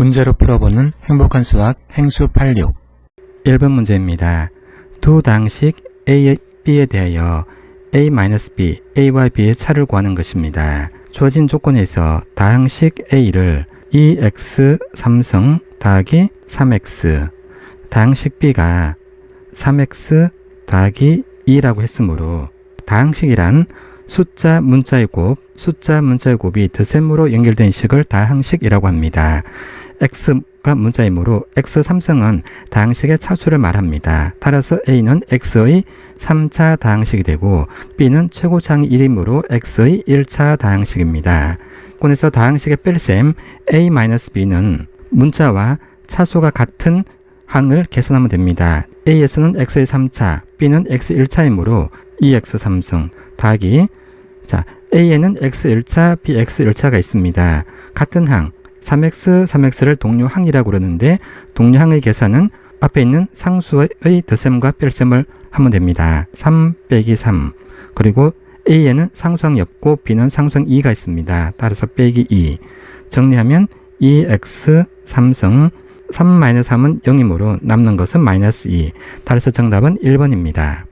문제로 풀어보는 행복한 수학 행수 86 1번 문제입니다. 두 다항식 A, B에 대하여 A-B, A와 B의 차를 구하는 것입니다. 주어진 조건에서 다항식 A를 2x 3성 더하기 3x, 다항식 B가 3x 더하기 2라고 했으므로 다항식이란 숫자 문자의 곱이 덧셈으로 연결된 식을 다항식이라고 합니다. x가 문자이므로 x 3성은 다항식의 차수를 말합니다. 따라서 a는 x의 3차 다항식이 되고 b는 최고차항이 1이므로 x의 1차 다항식입니다. 조건에서 다항식의 뺄셈 a-b는 문자와 차수가 같은 항을 계산하면 됩니다. a에서는 x의 3차, b는 x 1차이므로 2x 3성 더하기 a에는 x 1차, b x 1차가 있습니다. 같은 항 3x를 동료항이라고 그러는데 동료항의 계산은 앞에 있는 상수의 덧셈과 뺄셈을 하면 됩니다. 3 빼기 3 그리고 a에는 상수항이 없고 b는 상수항 2가 있습니다. 따라서 빼기 2 정리하면 2x 3성 3-3은 0이므로 남는 것은 마이너스 2. 따라서 정답은 1번입니다.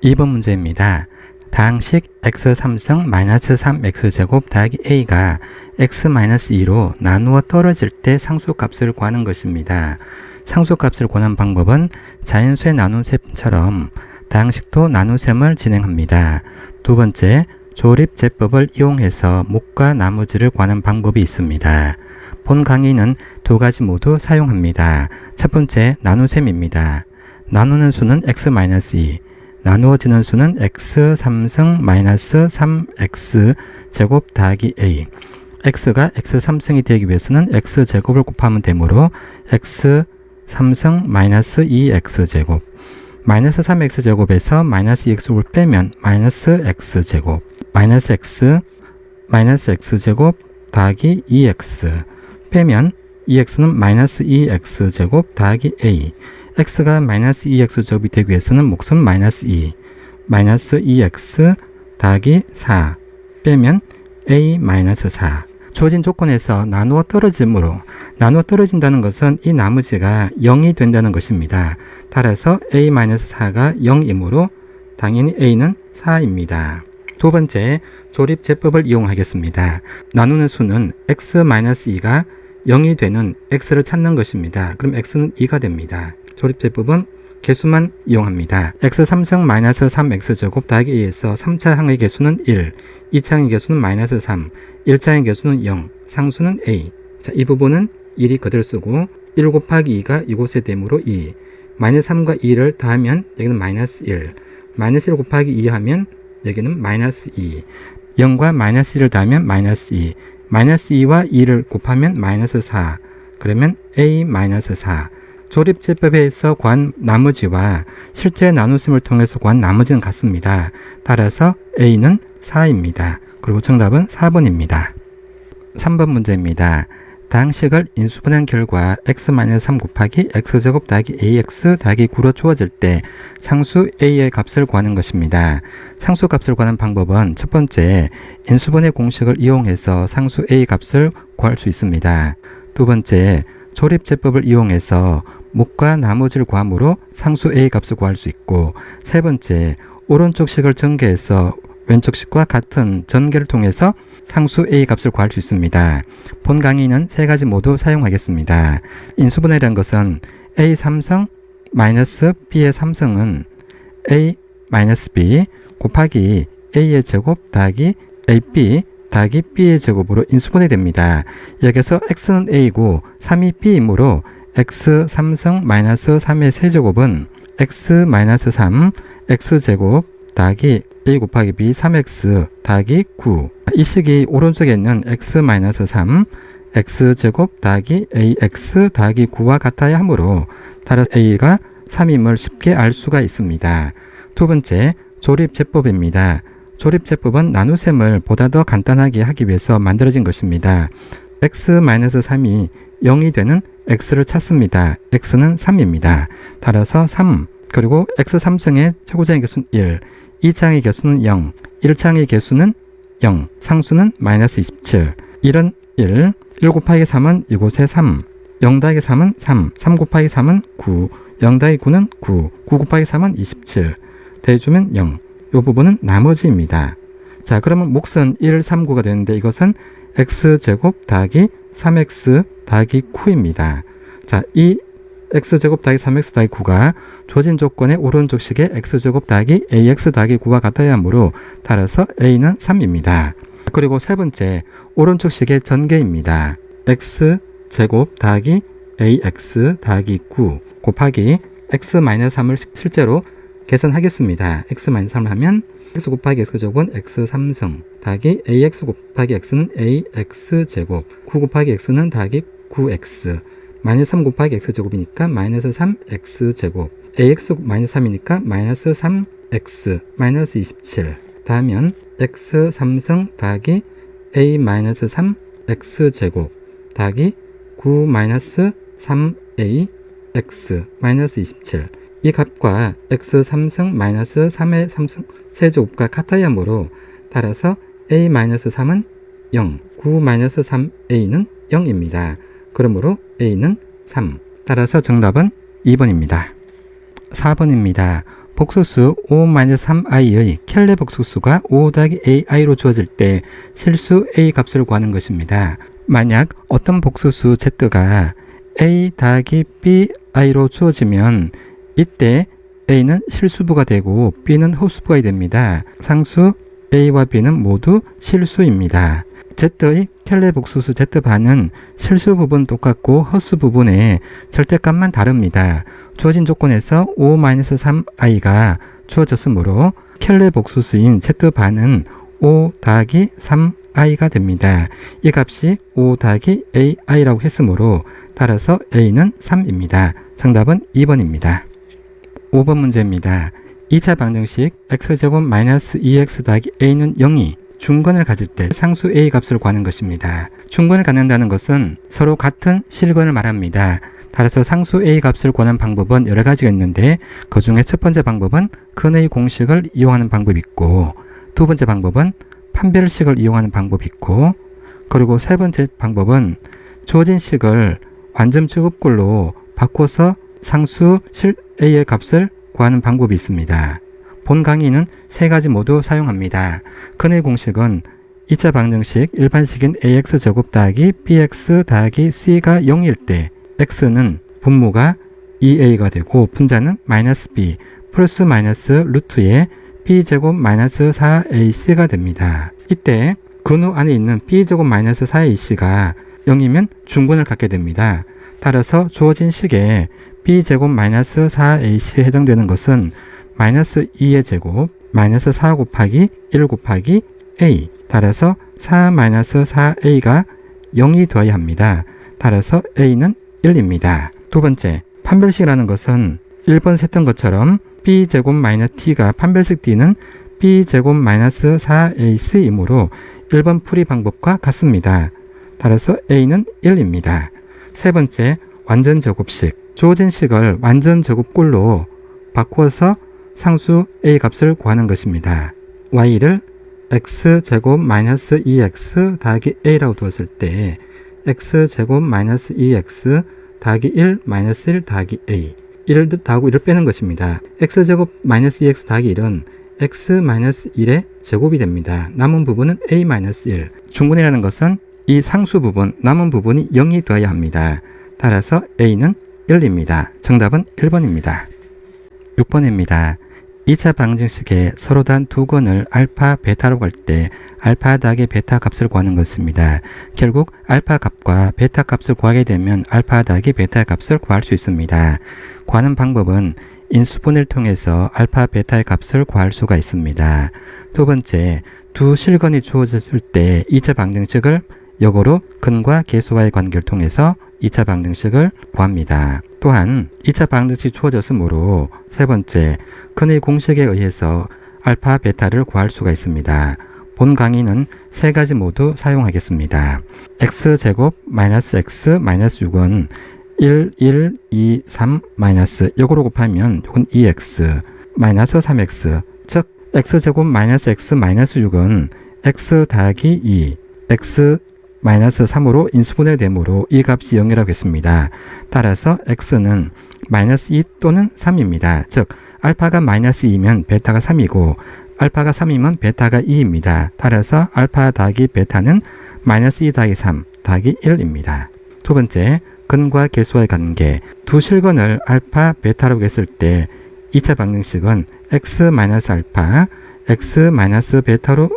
2번 문제입니다. 다항식 x 3성 마이너스 3x제곱 더하기 a가 x-2로 나누어 떨어질 때 상수값을 구하는 것입니다. 상수값을 구하는 방법은 자연수의 나눗셈처럼 다항식도 나눗셈을 진행합니다. 두 번째, 조립제법을 이용해서 목과 나머지를 구하는 방법이 있습니다. 본 강의는 두 가지 모두 사용합니다. 첫 번째, 나눗셈입니다. 나누는 수는 x-2, 나누어지는 수는 x 3성 마이너스 3x 제곱 더하기 a. x가 x 3성이 되기 위해서는 x 제곱을 곱하면 되므로 x 3성 마이너스 2x 제곱. 마이너스 3x 제곱에서 마이너스 2x를 빼면 마이너스 x 제곱. 마이너스 x 제곱 더하기 2x. 빼면 2x는 마이너스 2x 제곱 더하기 a. x가 마이너스 2x 제곱이 되기 위해서는 몫은 마이너스 2. 마이너스 2x 더하기 4. 빼면 a 마이너스 4. 주어진 조건에서 나누어 떨어짐으로 나누어 떨어진다는 것은 이 나머지가 0이 된다는 것입니다. 따라서 a 마이너스 4가 0이므로 당연히 a는 4입니다. 두 번째, 조립제법을 이용하겠습니다. 나누는 수는 x-2가 0이 되는 x를 찾는 것입니다. 그럼 x는 2가 됩니다. 조립제법은 개수만 이용합니다. x 3성 마이너스 3x제곱 더하기 a에서 3차 항의 개수는 1, 2차 항의 개수는 마이너스 3, 1차 항의 개수는 0, 상수는 a. 이 부분은 1이 그대로 쓰고 1 곱하기 2가 이곳에 되므로 2, 마이너스 3과 2를 더하면 여기는 마이너스 1, 마이너스 1 곱하기 2 하면 여기는 마이너스 2, 0과 마이너스 1을 더하면 마이너스 2, 마이너스 2와 2를 곱하면 마이너스 4, 그러면 a 마이너스 4. 조립제법에서 구한 나머지와 실제 나눗셈을 통해서 구한 나머지는 같습니다. 따라서 a는 4입니다. 그리고 정답은 4번입니다. 3번 문제입니다. 다항식을 인수분해한 결과 x-3 곱하기 x제곱 더하기 ax 더하기 9로 주어질 때 상수 a의 값을 구하는 것입니다. 상수 값을 구하는 방법은 첫 번째, 인수분해 공식을 이용해서 상수 a 값을 구할 수 있습니다. 두 번째, 조립제법을 이용해서 목과 나머지를 구함으로 상수 a 값을 구할 수 있고, 세 번째, 오른쪽 식을 전개해서 왼쪽 식과 같은 전개를 통해서 상수 a 값을 구할 수 있습니다. 본 강의는 세 가지 모두 사용하겠습니다. 인수분해라는 것은 a 3성 마이너스 b의 3성은 a 마이너스 b 곱하기 a의 제곱 더하기 ab 더하기 b의 제곱으로 인수분해됩니다. 여기서 x는 a이고 3이 b이므로 x 3성 마이너스 3의 세제곱은 x 마이너스 3 x제곱 더하기 a 곱하기 b 3x 더하기 9. 이 식이 오른쪽에 있는 x 마이너스 3 x제곱 더하기 ax 더하기 9와 같아야 하므로 따라서 a가 3임을 쉽게 알 수가 있습니다. 두 번째, 조립제법입니다. 조립제법은 나눗셈을 보다 더 간단하게 하기 위해서 만들어진 것입니다. x-3이 0이 되는 x를 찾습니다. x는 3입니다. 따라서 3, 그리고 x 3성의 최고차항의 개수는 1, 2차항의 개수는 0, 1차항의 개수는 0, 상수는 마이너스 27, 1은 1, 1 곱하기 3은 이곳에 3, 0 더하기 3은 3, 3 곱하기 3은 9, 0 더하기 9는 9, 9 곱하기 3은 27, 대주면 0. 이 부분은 나머지입니다. 자, 그러면 몫은 1, 3, 9가 되는데 이것은 x제곱 더하기 3x 더하기 9입니다. 자, 이 x제곱 더하기 3x 더하기 9가 주어진 조건의 오른쪽 식의 x제곱 더하기 ax 더하기 9와 같아야 하므로 따라서 a는 3입니다. 그리고 세 번째, 오른쪽 식의 전개입니다. x제곱 더하기 ax 더하기 9 곱하기 x-3을 실제로 계산하겠습니다. x-3을 하면 x 곱하기 x제곱은 x3승 더하기 ax 곱하기 x는 ax제곱 9 곱하기 x는 더하기 9x 마이너스 3 곱하기 x제곱이니까 마이너스 3x제곱 ax 마이너스 3이니까 마이너스 3x 마이너스 27 다하면 x3승 더하기 a 마이너스 3x제곱 더하기 9 마이너스 3a x 마이너스 27 이 값과 x3승 마이너스 3의 3승 세제곱과 같아야 하므로 따라서 a 마이너스 3은 0, 9 마이너스 3a는 0입니다. 그러므로 a는 3. 따라서 정답은 2번입니다. 4번입니다. 복소수 5-3i의 켈레 복소수가 5 더하기 ai로 주어질 때 실수 a 값을 구하는 것입니다. 만약 어떤 복소수 z가 a 더하기 bi로 주어지면 이때 a는 실수부가 되고 b는 허수부가 됩니다. 상수 a와 b는 모두 실수입니다. z의 켈레 복소수 z반은 실수 부분 똑같고 허수 부분의 절대값만 다릅니다. 주어진 조건에서 5-3i가 주어졌으므로 켈레 복소수인 z반은 5 더하기 3i가 됩니다. 이 값이 5 더하기 ai라고 했으므로 따라서 a는 3입니다. 정답은 2번입니다. 5번 문제입니다. 2차 방정식 x제곱 마이너스 2x 더하기 a는 0이 중근을 가질 때 상수 a 값을 구하는 것입니다. 중근을 갖는다는 것은 서로 같은 실근을 말합니다. 따라서 상수 a 값을 구하는 방법은 여러 가지가 있는데 그 중에 첫 번째 방법은 근의 공식을 이용하는 방법이 있고 두 번째 방법은 판별식을 이용하는 방법이 있고 그리고 세 번째 방법은 주어진 식을 완전 제곱꼴로 바꿔서 상수 실 a의 값을 구하는 방법이 있습니다. 본 강의는 세 가지 모두 사용합니다. 근의 공식은 2차 방정식 일반식인 ax제곱 더하기 bx 더하기 c가 0일 때 x는 분모가 2a가 되고 분자는 마이너스 b 플러스 마이너스 루트의 b제곱 마이너스 4ac가 됩니다. 이때 근우 안에 있는 b제곱 마이너스 4ac가 0이면 중근을 갖게 됩니다. 따라서 주어진 식에 b제곱 마이너스 4ac에 해당되는 것은 마이너스 2의 제곱 마이너스 4 곱하기 1 곱하기 a 따라서 4 마이너스 4a가 0이 되어야 합니다. 따라서 a는 1입니다. 두 번째, 판별식이라는 것은 1번 했던 것처럼 b제곱 마이너스 t가 판별식 t는 b제곱 마이너스 4ac이므로 1번 풀이 방법과 같습니다. 따라서 a는 1입니다. 세 번째, 완전 제곱식 주어진 식을 완전 제곱꼴로 바꾸어서 상수 a 값을 구하는 것입니다. y를 x제곱 마이너스 2x 더하기 a라고 두었을 때 x제곱 마이너스 2x 더하기 1 마이너스 1 더하기 a 1을 더하고 1을 빼는 것입니다. x제곱 마이너스 2x 더하기 1은 x 마이너스 1의 제곱이 됩니다. 남은 부분은 a 마이너스 1 중근이라는 것은 이 상수 부분 남은 부분이 0이 되어야 합니다. 따라서 a는 1입니다. 정답은 1번입니다. 6번입니다. 2차 방정식에 서로 다른 두 근을 알파, 베타로 갈 때 알파 더하기 베타 값을 구하는 것입니다. 결국 알파 값과 베타 값을 구하게 되면 알파 더하기 베타 값을 구할 수 있습니다. 구하는 방법은 인수분해를 통해서 알파, 베타의 값을 구할 수가 있습니다. 두 번째, 두 실근이 주어졌을 때 2차 방정식을 역으로 근과 계수와의 관계를 통해서 2차 방정식을 구합니다. 또한 2차 방정식이 주어졌으므로 세 번째, 근의 공식에 의해서 알파, 베타를 구할 수가 있습니다. 본 강의는 세 가지 모두 사용하겠습니다. x제곱 마이너스 x 마이너스 6은 1, 1, 2, 3 마이너스 역으로 곱하면 이건 2x 마이너스 3x 즉 x제곱 마이너스 x 마이너스 6은 x 더하기 2 x 마이너스 3으로 인수분해 되므로 이 값이 0이라고 했습니다. 따라서 x는 마이너스 2 또는 3입니다. 즉 알파가 마이너스 2면 베타가 3이고 알파가 3이면 베타가 2입니다. 따라서 알파 더하기 베타는 마이너스 2 더하기 3 더하기 1입니다. 두 번째, 근과 계수와의 관계. 두 실근을 알파, 베타라고 했을 때 2차 방정식은 x 마이너스 알파, x 마이너스 베타로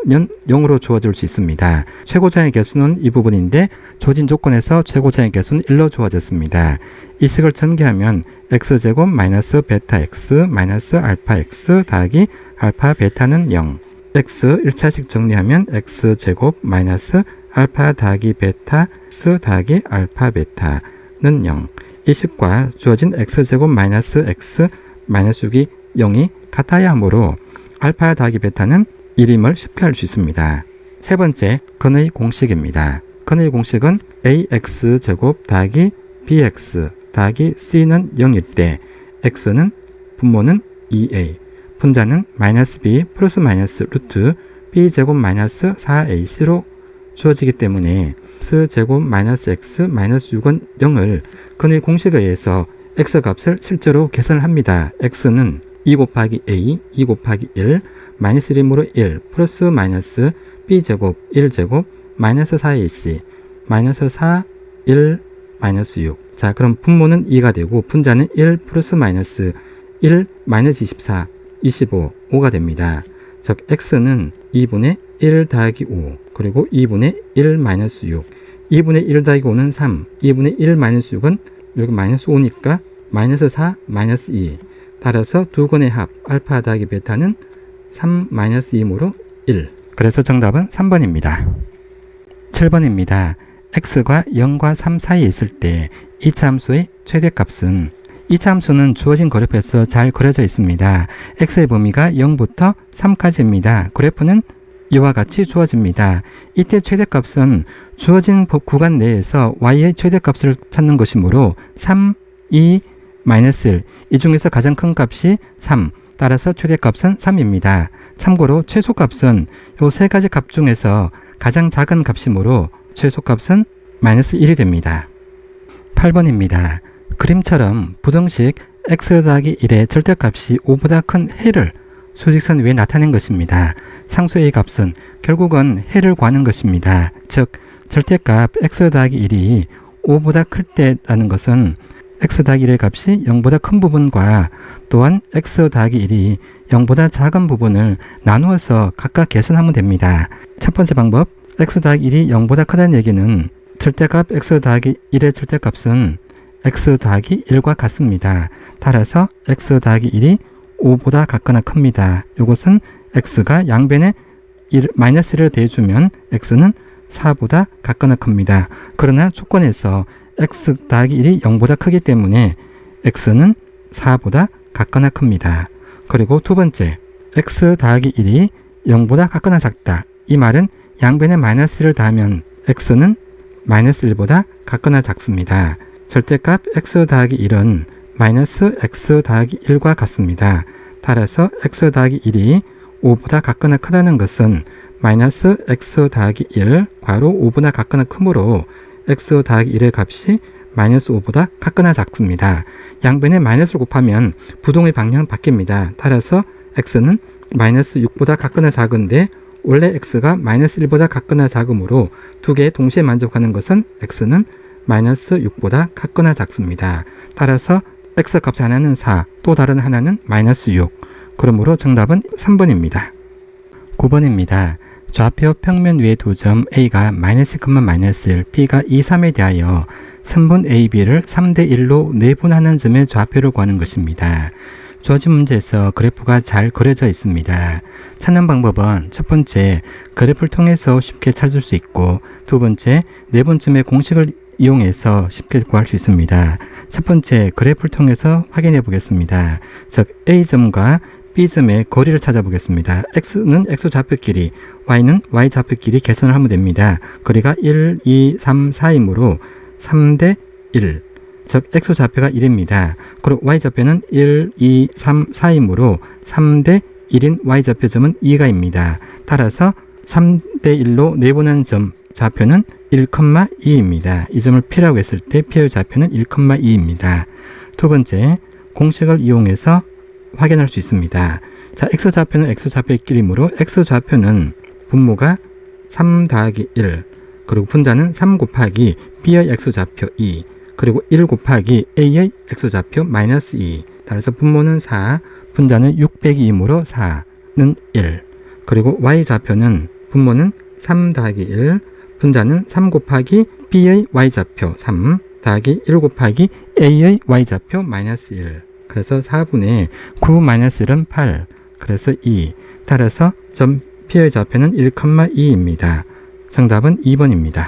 0으로 주어질 수 있습니다. 최고차의 개수는 이 부분인데 조진 조건에서 최고차의 개수는 1로 주어졌습니다. 이 식을 전개하면 x제곱 마이너스 베타 x 마이너스 알파 x 더하기 알파 베타는 0. x 1차식 정리하면 x제곱 마이너스 알파 더하기 베타 x 더하기 알파 베타는 0. 이 식과 주어진 x제곱 마이너스 x 마이너스 6이 0이 같아야 하므로 알파 더하기 베타는 1임을 쉽게 할 수 있습니다. 세 번째, 근의 공식입니다. 근의 공식은 ax제곱 더하기 bx 더하기 c는 0일 때 x는 분모는 2a, 분자는 마이너스 b 플러스 마이너스 루트 b제곱 마이너스 4ac로 주어지기 때문에 x제곱 마이너스 x 마이너스 6은 0을 근의 공식에 의해서 x 값을 실제로 계산을 합니다. x는 2 곱하기 a, 2 곱하기 1, 마이너스 1이므로 1, 플러스 마이너스 b제곱, 1제곱, 마이너스 4ac, 마이너스 4, 1, 마이너스 6. 자, 그럼 분모는 2가 되고 분자는 1 플러스 마이너스 1, 마이너스 24, 25, 5가 됩니다. 즉, x는 2분의 1 더하기 5, 그리고 2분의 1 마이너스 6. 2분의 1 더하기 5는 3, 2분의 1 마이너스 6은 여기 마이너스 5니까 마이너스 4, 마이너스 2. 따라서 두 근의 합 알파 더하기 베타는 3 마이너스 2이므로 1. 그래서 정답은 3번입니다. 7번입니다. x가 0과 3 사이에 있을 때 2차 함수의 최대값은 2차 함수는 주어진 그래프에서 잘 그려져 있습니다. x의 범위가 0부터 3까지입니다. 그래프는 이와 같이 주어집니다. 이때 최대값은 주어진 구간 내에서 y의 최대값을 찾는 것이므로 3, 2, 마이너스 1. 이 중에서 가장 큰 값이 3. 따라서 최대값은 3입니다. 참고로 최소값은 이 세 가지 값 중에서 가장 작은 값이므로 최소값은 마이너스 1이 됩니다. 8번입니다. 그림처럼 부등식 x 더하기 1의 절대값이 5보다 큰 해를 수직선 위에 나타낸 것입니다. 상수의 값은 결국은 해를 구하는 것입니다. 즉 절대값 x 더하기 1이 5보다 클 때라는 것은 x 더하기 1의 값이 0보다 큰 부분과 또한 x 더하기 1이 0보다 작은 부분을 나누어서 각각 계산하면 됩니다. 첫 번째 방법, x 더하기 1이 0보다 크다는 얘기는 절대값 x 더하기 1의 절대값은 x 더하기 1과 같습니다. 따라서 x 더하기 1이 5보다 같거나 큽니다. 이것은 x가 양변에 마이너스 1을 대주면 x는 4보다 같거나 큽니다. 그러나 조건에서 x 더하기 1이 0보다 크기 때문에 x는 4보다 같거나 큽니다. 그리고 두 번째, x 더하기 1이 0보다 같거나 작다. 이 말은 양변에 마이너스 1을 더하면 x는 마이너스 1보다 같거나 작습니다. 절대값 x 더하기 1은 마이너스 x 더하기 1과 같습니다. 따라서 x 더하기 1이 5보다 같거나 크다는 것은 마이너스 x 더하기 1 괄호 5보다 같거나 크므로 x 더하기 1의 값이 마이너스 5보다 같거나 작습니다. 양변에 마이너스를 곱하면 부동의 방향은 바뀝니다. 따라서 x는 마이너스 6보다 같거나 작은데 원래 x가 마이너스 1보다 같거나 작으므로 두 개 동시에 만족하는 것은 x는 마이너스 6보다 같거나 작습니다. 따라서 x 값 하나는 4, 또 다른 하나는 마이너스 6. 그러므로 정답은 3번입니다. 9번입니다. 좌표 평면 위의 두 점 A가 마이너스, 마이너스 1, B가 2, 3에 대하여 선분 AB를 3대 1로 내분하는 점의 좌표를 구하는 것입니다. 주어진 문제에서 그래프가 잘 그려져 있습니다. 찾는 방법은 첫 번째, 그래프를 통해서 쉽게 찾을 수 있고 두 번째, 내분점의 공식을 이용해서 쉽게 구할 수 있습니다. 첫 번째, 그래프를 통해서 확인해 보겠습니다. 즉 A점과 B점의 거리를 찾아보겠습니다. X는 X좌표 길이, Y는 Y좌표 길이 계산을 하면 됩니다. 거리가 1, 2, 3, 4이므로 3대 1, 즉 X좌표가 1입니다. 그리고 Y좌표는 1, 2, 3, 4이므로 3대 1인 Y좌표점은 2가입니다. 따라서 3대 1로 내보낸 점 좌표는 1,2입니다. 이 점을 P라고 했을 때 P의 좌표는 1,2입니다. 두 번째, 공식을 이용해서 확인할 수 있습니다. 자, X좌표는 X좌표의 길이므로 X좌표는 분모가 3 더하기 1, 그리고 분자는 3 곱하기 B의 X좌표 2, 그리고 1 곱하기 A의 X좌표 마이너스 2. 따라서 분모는 4, 분자는 6 빼기 2이므로 4는 1. 그리고 Y좌표는 분모는 3 더하기 1, 분자는 3 곱하기 B의 Y좌표 3 더하기 1 곱하기 A의 Y좌표 마이너스 1. 그래서 4분의 9 마이너스 1은 8. 그래서 2. 따라서 점 P의 좌표는 1,2입니다. 정답은 2번입니다.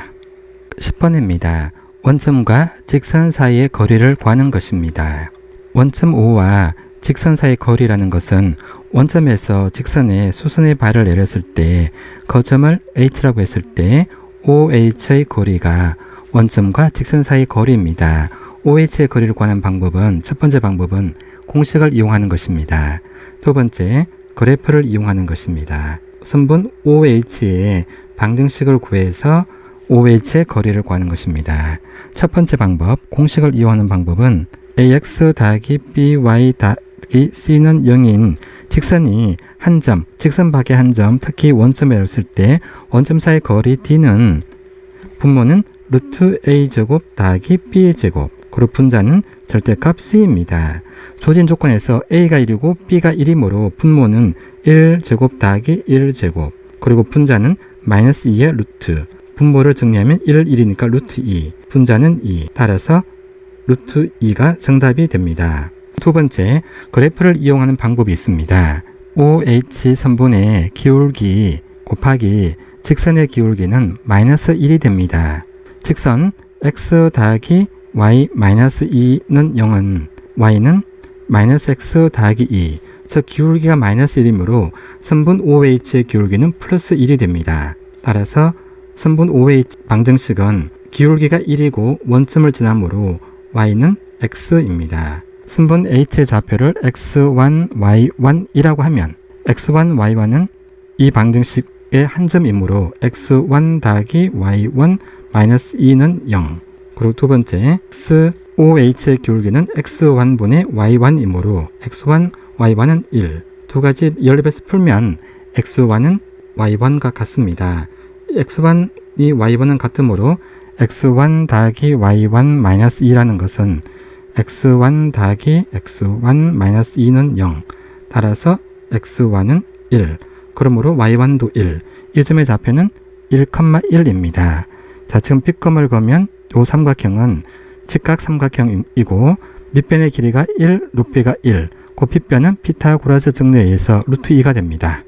10번입니다. 원점과 직선 사이의 거리를 구하는 것입니다. 원점 O와 직선 사이의 거리라는 것은 원점에서 직선에 수선의 발을 내렸을 때 거점을 H라고 했을 때 OH의 거리가 원점과 직선 사이의 거리입니다. OH의 거리를 구하는 방법은 첫 번째 방법은 공식을 이용하는 것입니다. 두 번째, 그래프를 이용하는 것입니다. 선분 OH의 방정식을 구해서 OH의 거리를 구하는 것입니다. 첫 번째 방법, 공식을 이용하는 방법은 AX 더하기 BY 더하기 C는 0인 직선이 한 점, 직선 밖의 한 점, 특히 원점에 있을 때 원점 사이 거리 D는 분모는 루트 A제곱 더하기 B제곱, 그리고 분자는 절대값 C입니다. 조진 조건에서 A가 1이고 B가 1이므로 분모는 1제곱 더하기 1제곱, 그리고 분자는 마이너스 2의 루트, 분모를 정리하면 1, 1이니까 루트 2, 분자는 2, 따라서 루트 2가 정답이 됩니다. 두 번째, 그래프를 이용하는 방법이 있습니다. OH 선분의 기울기 곱하기 직선의 기울기는 마이너스 1이 됩니다. 직선 x 더하기 y 마이너스 2는 0은 y는 마이너스 x 더하기 2, 즉 기울기가 마이너스 1이므로 선분 OH의 기울기는 플러스 1이 됩니다. 따라서 선분 OH 방정식은 기울기가 1이고 원점을 지나므로 y는 x입니다. 선분 H의 좌표를 x1, y1이라고 하면 x1, y1은 이 방정식의 한 점이므로 x1 더하기 y1 마이너스 2는 0. 그리고 두 번째, OH의 기울기는 x1분의 y1이므로 x1, y1은 1. 두 가지 연립해서 풀면 x1은 y1과 같습니다. x1이 y1은 같으므로 x1 더하기 y1 마이너스 2라는 것은 x1 더하기 x1 마이너스 2는 0. 따라서 x1은 1. 그러므로 y1도 1. 이 점의 좌표는 1,1입니다. 좌측 B점을 그으면 이 삼각형은 직각 삼각형이고 밑변의 길이가 1, 높이가 1. 그 빗변은 피타고라스 정리에 의해서 루트 2가 됩니다.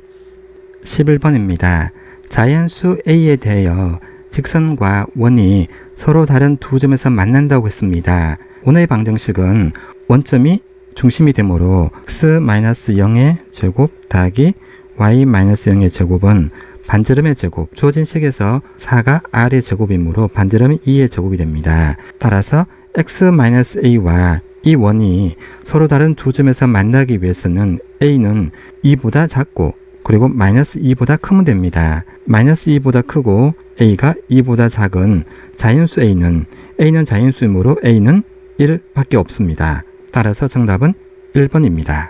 11번입니다. 자연수 A에 대하여 직선과 원이 서로 다른 두 점에서 만난다고 했습니다. 원의 방정식은 원점이 중심이 되므로 x-0의 제곱 더하기 y-0의 제곱은 반지름의 제곱, 주어진 식에서 4가 r의 제곱이므로 반지름이 2의 제곱이 됩니다. 따라서 x-a와 이 원이 서로 다른 두 점에서 만나기 위해서는 a는 2보다 작고 그리고 마이너스 2보다 크면 됩니다. 마이너스 2보다 크고 a가 2보다 작은 자연수 a는 자연수이므로 a는 1밖에 없습니다. 따라서 정답은 1번입니다.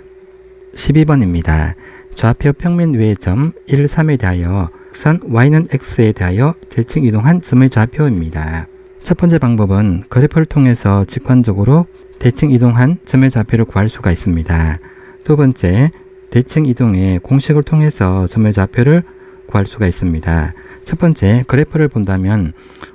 12번입니다. 좌표 평면 위의 점 1, 3에 대하여 선 y는 x에 대하여 대칭 이동한 점의 좌표입니다. 첫 번째 방법은 그래프를 통해서 직관적으로 대칭 이동한 점의 좌표를 구할 수가 있습니다. 두 번째, 대칭 이동의 공식을 통해서 점의 좌표를 구할 수가 있습니다. 첫 번째, 그래프를 본다면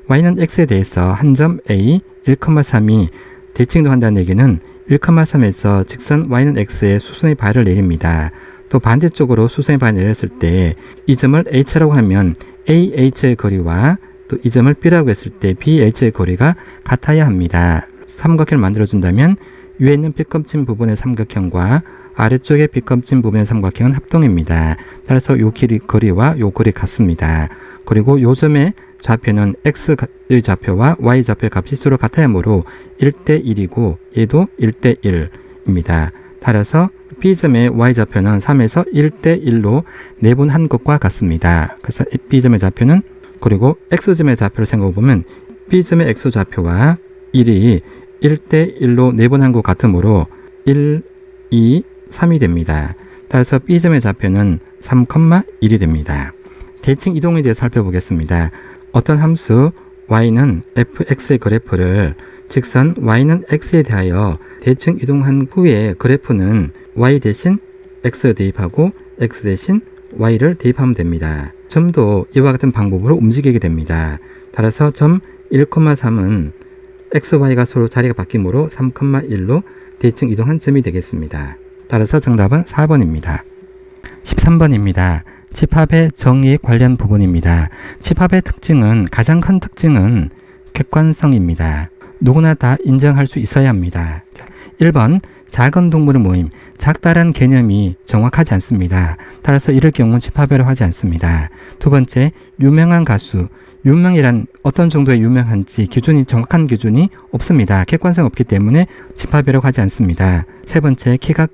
y는 x에 대해서 한 점 a 1,3이 대칭 이동한다는 얘기는 1,3에서 직선 y는 x에 수선의 발을 내립니다. 또 반대쪽으로 수선의 발을 내렸을 때 이 점을 h라고 하면 ah의 거리와 또 이 점을 b라고 했을 때 bh의 거리가 같아야 합니다. 삼각형을 만들어준다면 위에 있는 빗검진 부분의 삼각형과 아래쪽에 빗검진 부분의 삼각형은 합동입니다. 따라서 요 거리와 요 거리 같습니다. 그리고 요 점의 좌표는 x의 좌표와 y 좌표의 값이 서로 같아야 하므로 1대 1이고 얘도 1대 1입니다. 따라서 B점의 Y좌표는 3에서 1대 1로 내분한 것과 같습니다. 그래서 B점의 좌표는 그리고 X점의 좌표를 생각해보면 B점의 X좌표와 1이 1대 1로 내분한 것 같으므로 1, 2, 3이 됩니다. 따라서 B점의 좌표는 3,1이 됩니다. 대칭 이동에 대해 살펴보겠습니다. 어떤 함수 y는 fx의 그래프를 직선 y는 x에 대하여 대칭 이동한 후에 그래프는 y 대신 x 대입하고 x 대신 y를 대입하면 됩니다. 점도 이와 같은 방법으로 움직이게 됩니다. 따라서 점 1,3은 x, y가 서로 자리가 바뀌므로 3,1로 대칭 이동한 점이 되겠습니다. 따라서 정답은 4번입니다. 13번입니다. 집합의 정의에 관련 부분입니다. 집합의 특징은 가장 큰 특징은 객관성입니다. 누구나 다 인정할 수 있어야 합니다. 1번 작은 동물의 모임. 작다란 개념이 정확하지 않습니다. 따라서 이럴 경우는 집합이라고 하지 않습니다. 두 번째 유명한 가수. 유명이란 어떤 정도의 유명한지 정확한 기준이 없습니다. 객관성 없기 때문에 집합이라고 하지 않습니다. 세 번째 키가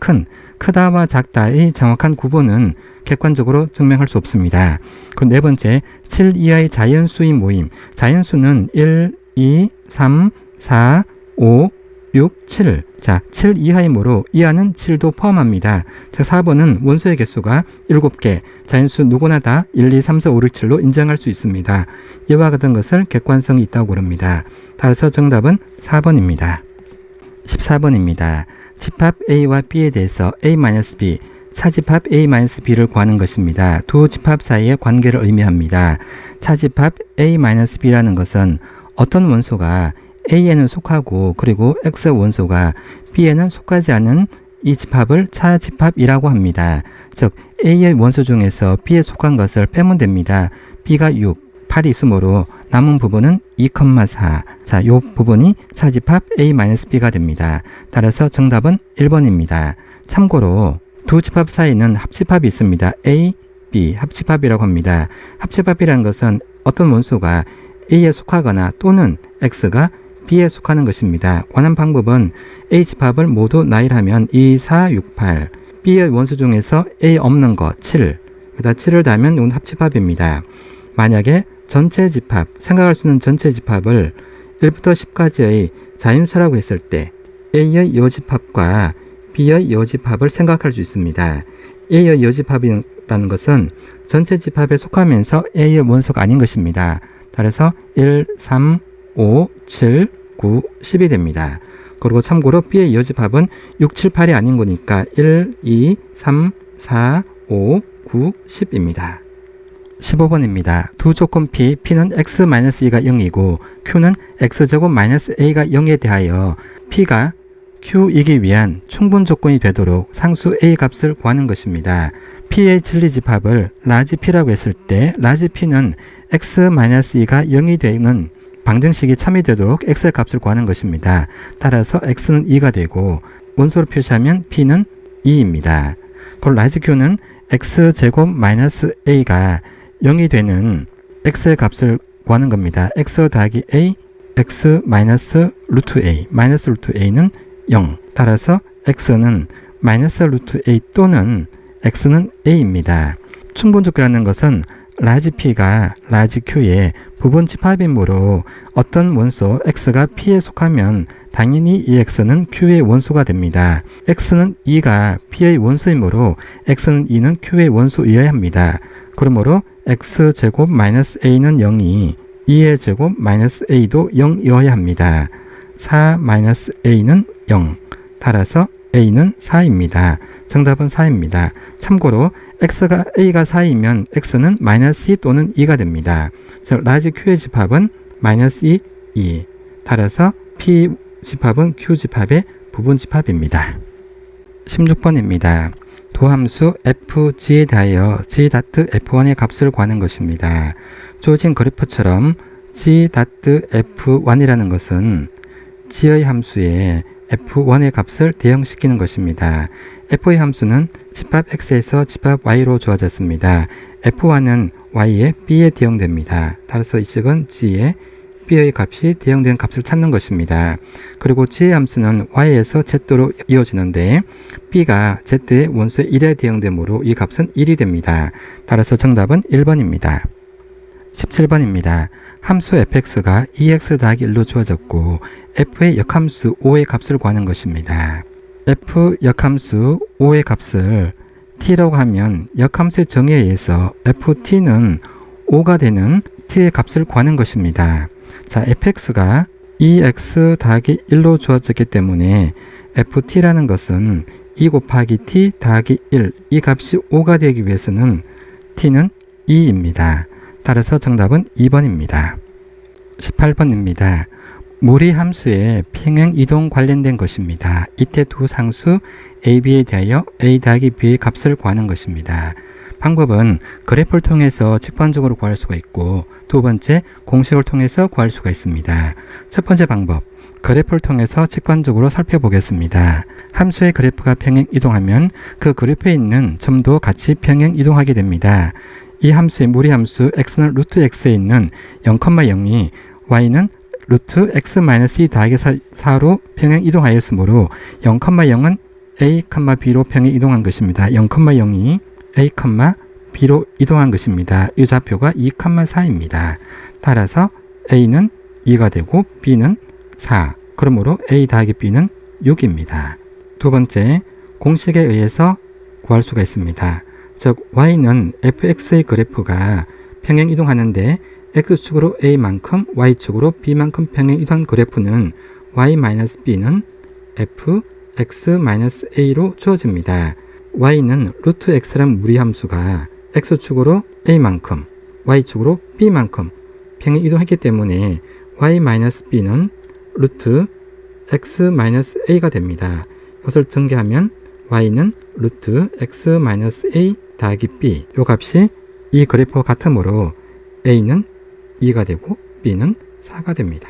크다와 작다의 정확한 구분은 객관적으로 증명할 수 없습니다. 그리고 네 번째 7 이하의 자연수의 모임. 자연수는 1, 2, 3, 4, 5, 6, 7. 자, 7 이하이므로 이하는 7도 포함합니다. 자, 4번은 원소의 개수가 7개. 자연수 누구나 다 1, 2, 3, 4, 5, 6, 7로 인정할 수 있습니다. 이와 같은 것을 객관성이 있다고 그럽니다. 따라서 정답은 4번입니다. 14번입니다. 집합 A와 B에 대해서 A-B, 차집합 A-B를 구하는 것입니다. 두 집합 사이의 관계를 의미합니다. 차집합 A-B라는 것은 어떤 원소가 A에는 속하고 그리고 X 원소가 B에는 속하지 않은 이 집합을 차집합이라고 합니다. 즉 A의 원소 중에서 B에 속한 것을 빼면 됩니다. B가 6, 8이 있으므로 남은 부분은 2,4. 자, 이 부분이 차집합 A-B가 됩니다. 따라서 정답은 1번입니다. 참고로 두 집합 사이는 합집합이 있습니다. A, B 합집합이라고 합니다. 합집합이라는 것은 어떤 원소가 A에 속하거나 또는 X가 B에 속하는 것입니다. 관한 방법은 A 집합을 모두 나열하면 2, 4, 6, 8. B의 원소 중에서 A 없는 것 7. 그다 7을 더하면 이건 합집합입니다. 만약에 전체 집합, 생각할 수 있는 전체 집합을 1부터 10까지의 자연수라고 했을 때 A의 여집합과 B의 여집합을 생각할 수 있습니다. A의 여집합이라는 것은 전체 집합에 속하면서 A의 원소가 아닌 것입니다. 따라서 1, 3, 5, 7, 9, 10이 됩니다. 그리고 참고로 B의 여집합은 6, 7, 8이 아닌 거니까 1, 2, 3, 4, 5, 9, 10입니다. 15번입니다. 두 조건 P는 X-E가 0이고 Q는 X제곱 A가 0에 대하여 P가 Q이기 위한 충분 조건이 되도록 상수 A 값을 구하는 것입니다. P의 진리집합을 라지 P라고 했을 때 라지 P는 X-E가 0이 되는 방정식이 참여되도록 X의 값을 구하는 것입니다. 따라서 X는 2가 되고 원소로 표시하면 P는 2입니다. 그리고 라지 Q는 X제곱 A가 0이 되는 X의 값을 구하는 겁니다. X 더하기 A, X 마이너스 루트 A, 마이너스 루트 A는 0. 따라서 X는 마이너스 루트 A 또는 X는 A입니다. 충분조건이라는 것은 라지 P가 라지 Q의 부분 집합이므로 어떤 원소 X가 P에 속하면 당연히 이 X는 Q의 원소가 됩니다. X는 2가 P의 원소이므로 X는 2는 Q의 원소이어야 합니다. 그러므로 X제곱 마이너스 A는 0이 2의 제곱 마이너스 A도 0이어야 합니다. 4 마이너스 A는 0. 따라서 A는 4입니다. 정답은 4입니다. 참고로 A가 4이면 X는 마이너스 2 또는 2가 됩니다. 즉 라지 Q의 집합은 마이너스 2. 따라서 P 집합은 Q 집합의 부분 집합입니다. 16번입니다. 도함수 fg에 대하여 g.f1의 값을 구하는 것입니다. 주어진 그래프처럼 g.f1이라는 것은 g의 함수에 f1의 값을 대응시키는 것입니다. f의 함수는 집합 x에서 집합 y로 주어졌습니다. f1은 y에 b에 대응됩니다. 따라서 이 식은 g에 b의 값이 대응된 값을 찾는 것입니다. 그리고 g의 함수는 y에서 z도로 이어지는데 b가 z의 원수 1에 대응되므로 이 값은 1이 됩니다. 따라서 정답은 1번입니다. 17번입니다. 함수 fx가 2x 더하기 1로 주어졌고 f의 역함수 5의 값을 구하는 것입니다. f 역함수 5의 값을 t라고 하면 역함수의 정의에 의해서 ft는 5가 되는 t의 값을 구하는 것입니다. 자, fx가 2x 더하기 1로 주어졌기 때문에 ft라는 것은 2 곱하기 t 더하기 1, 이 값이 5가 되기 위해서는 t는 2입니다. 따라서 정답은 2번입니다. 18번입니다. 무리 함수의 평행 이동 관련된 것입니다. 이때 두 상수 a, b에 대하여 a 더하기 b의 값을 구하는 것입니다. 방법은 그래프를 통해서 직관적으로 구할 수가 있고 두 번째 공식을 통해서 구할 수가 있습니다. 첫 번째 방법, 그래프를 통해서 직관적으로 살펴보겠습니다. 함수의 그래프가 평행 이동하면 그 그래프에 있는 점도 같이 평행 이동하게 됩니다. 이 함수의 무리함수 x는 루트 x에 있는 0,0이 y는 루트 x-2 더하기 4로 평행 이동하였으므로 0,0은 a, b로 평행 이동한 것입니다. 0,0이 a, b로 이동한 것입니다. 이 좌표가 2, 4입니다. 따라서 a는 2가 되고 b는 4. 그러므로 a 더하기 b는 6입니다. 두 번째, 공식에 의해서 구할 수가 있습니다. 즉 y는 fx의 그래프가 평행 이동하는데 x축으로 a만큼 y축으로 b만큼 평행 이동한 그래프는 y-b는 fx-a로 주어집니다. y는 루트 x란 무리함수가 x축으로 a만큼 y축으로 b만큼 평행 이동했기 때문에 y-b는 루트 x-a가 됩니다. 이것을 전개하면 y는 루트 x-a 더하기 b, 이 값이 이 그래프와 같으므로 a는 2가 되고 b는 4가 됩니다.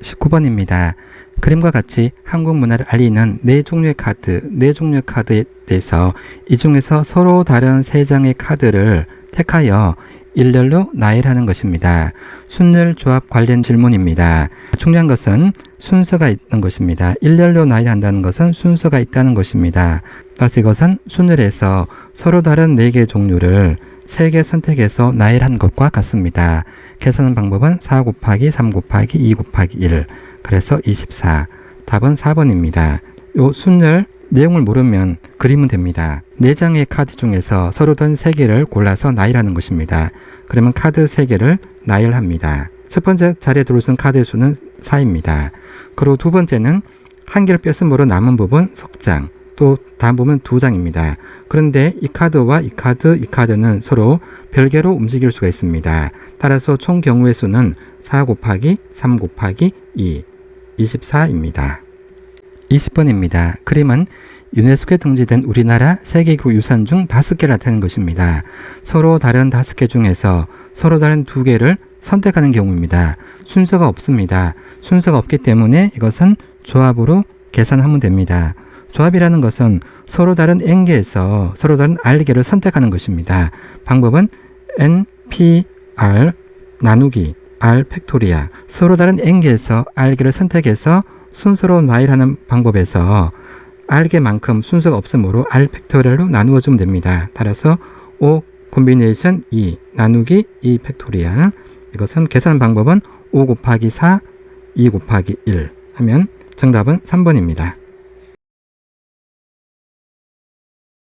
19번입니다. 그림과 같이 한국 문화를 알리는 네 종류의 카드에 대해서 이 중에서 서로 다른 세 장의 카드를 택하여 일렬로 나열하는 것입니다. 순열 조합 관련 질문입니다. 중요한 것은 순서가 있는 것입니다. 일렬로 나열한다는 것은 순서가 있다는 것입니다. 따라서 이것은 순열에서 서로 다른 4개의 종류를 3개 선택해서 나열한 것과 같습니다. 계산하는 방법은 4 곱하기 3 곱하기 2 곱하기 1, 그래서 24. 답은 4번입니다. 요 순열 내용을 모르면 그리면 됩니다. 4장의 카드 중에서 서로 다른 3개를 골라서 나열하는 것입니다. 그러면 카드 3개를 나열합니다. 첫 번째 자리에 들어선 카드의 수는 4입니다. 그리고 두 번째는 한 개를 뺐으므로 남은 부분 석장, 또 다음 부분 2장입니다. 그런데 이 카드와 이 카드는 서로 별개로 움직일 수가 있습니다. 따라서 총 경우의 수는 4 곱하기 3 곱하기 2, 24입니다. 20번입니다. 그림은 유네스코에 등재된 우리나라 세계기록 유산 중 5개를 나타내는 것입니다. 서로 다른 5개 중에서 서로 다른 2개를 선택하는 경우입니다. 순서가 없습니다. 순서가 없기 때문에 이것은 조합으로 계산하면 됩니다. 조합이라는 것은 서로 다른 n개에서 서로 다른 r개를 선택하는 것입니다. 방법은 n, p, r 나누기 r 팩토리아, 서로 다른 n개에서 r개를 선택해서 순서로 나열하는 방법에서 r개만큼 순서가 없으므로 r 팩토리얼로 나누어 주면 됩니다. 따라서 5 콤비네이션 2 나누기 2 팩토리얼, 이것은 계산 방법은 5 곱하기 4, 2 곱하기 1 하면 정답은 3번입니다.